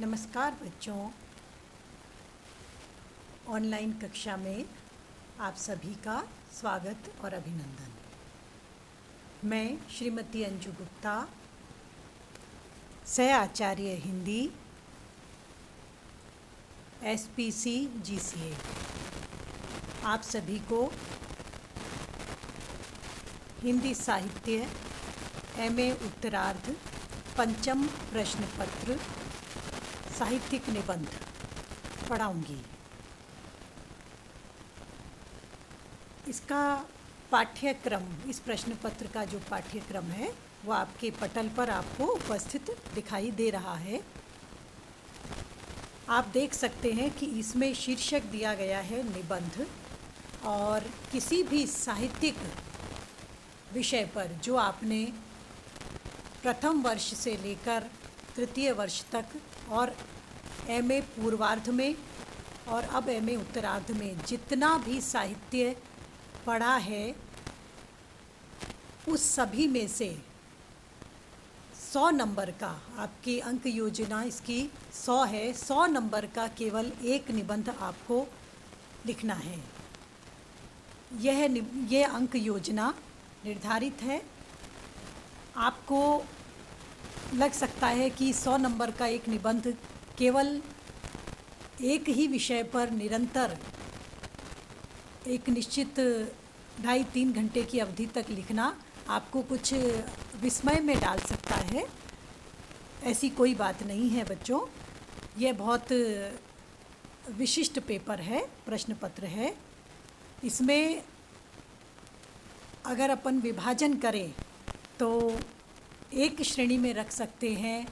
नमस्कार बच्चों, ऑनलाइन कक्षा में आप सभी का स्वागत और अभिनंदन। मैं श्रीमती अंजू गुप्ता, सह आचार्य हिंदी, SPC GCA, आप सभी को हिंदी साहित्य MA उत्तरार्ध पंचम प्रश्न पत्र साहित्यिक निबंध पढ़ाऊंगी। इसका पाठ्यक्रम, इस प्रश्न पत्र का जो पाठ्यक्रम है वो आपके पटल पर आपको उपस्थित दिखाई दे रहा है। आप देख सकते हैं कि इसमें शीर्षक दिया गया है निबंध, और किसी भी साहित्यिक विषय पर जो आपने प्रथम वर्ष से लेकर तृतीय वर्ष तक और MA पूर्वार्ध में और अब MA उत्तरार्ध में जितना भी साहित्य पढ़ा है, उस सभी में से 100 नंबर का आपकी अंक योजना इसकी 100 है। 100 नंबर का केवल एक निबंध आपको लिखना है। यह अंक योजना निर्धारित है। आपको लग सकता है कि 100 नंबर का एक निबंध केवल एक ही विषय पर निरंतर एक निश्चित 2.5-3 घंटे की अवधि तक लिखना आपको कुछ विस्मय में डाल सकता है। ऐसी कोई बात नहीं है बच्चों। यह बहुत विशिष्ट पेपर है, प्रश्न पत्र है। इसमें अगर अपन विभाजन करें तो एक श्रेणी में रख सकते हैं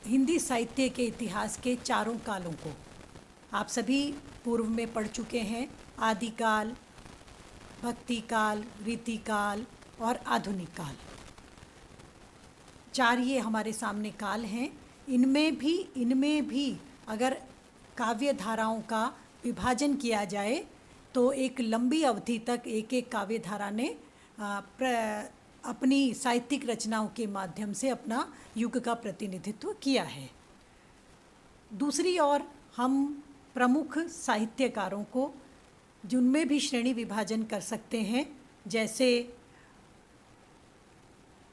हिंदी साहित्य के इतिहास के चारों कालों को। आप सभी पूर्व में पढ़ चुके हैं, आदिकाल, भक्तिकाल, रीतिकाल और आधुनिक काल। 4 ये हमारे सामने काल हैं। इनमें भी अगर काव्य धाराओं का विभाजन किया जाए तो एक लंबी अवधि तक एक एक काव्य धारा ने अपनी साहित्यिक रचनाओं के माध्यम से अपना युग का प्रतिनिधित्व किया है। दूसरी ओर हम प्रमुख साहित्यकारों को जिनमें भी श्रेणी विभाजन कर सकते हैं, जैसे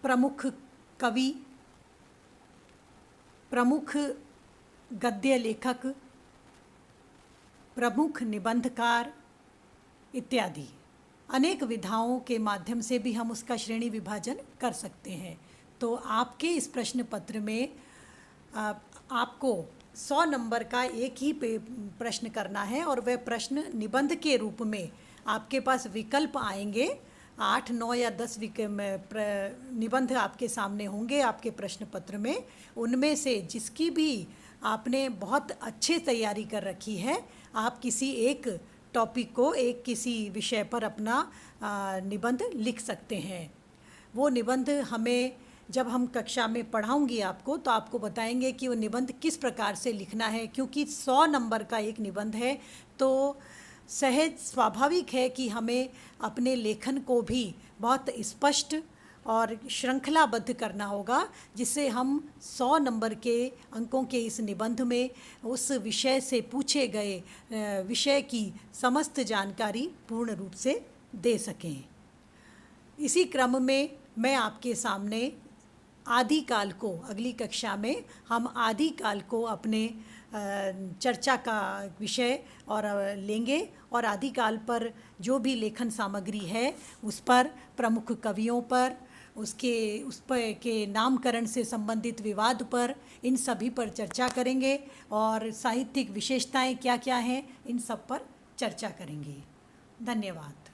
प्रमुख कवि, प्रमुख गद्य लेखक, प्रमुख निबंधकार इत्यादि अनेक विधाओं के माध्यम से भी हम उसका श्रेणी विभाजन कर सकते हैं। तो आपके इस प्रश्न पत्र में आपको 100 नंबर का एक ही प्रश्न करना है, और वह प्रश्न निबंध के रूप में आपके पास विकल्प आएंगे। 8, 9 या 10 निबंध आपके सामने होंगे आपके प्रश्न पत्र में। उनमें से जिसकी भी आपने बहुत अच्छे तैयारी कर रखी है, आप किसी एक टॉपिक को, एक किसी विषय पर अपना निबंध लिख सकते हैं। वो निबंध हमें जब हम कक्षा में पढ़ाऊंगी आपको, तो आपको बताएंगे कि वो निबंध किस प्रकार से लिखना है। क्योंकि 100 नंबर का एक निबंध है तो सहज स्वाभाविक है कि हमें अपने लेखन को भी बहुत स्पष्ट और श्रृंखलाबद्ध करना होगा, जिससे हम 100 नंबर के अंकों के इस निबंध में उस विषय से पूछे गए विषय की समस्त जानकारी पूर्ण रूप से दे सकें। इसी क्रम में मैं आपके सामने आदिकाल को, अगली कक्षा में हम आदिकाल को अपने चर्चा का विषय और लेंगे, और आदिकाल पर जो भी लेखन सामग्री है उस पर, प्रमुख कवियों पर, उस पर के नामकरण से संबंधित विवाद पर, इन सभी पर चर्चा करेंगे, और साहित्यिक विशेषताएं क्या क्या हैं इन सब पर चर्चा करेंगे। धन्यवाद।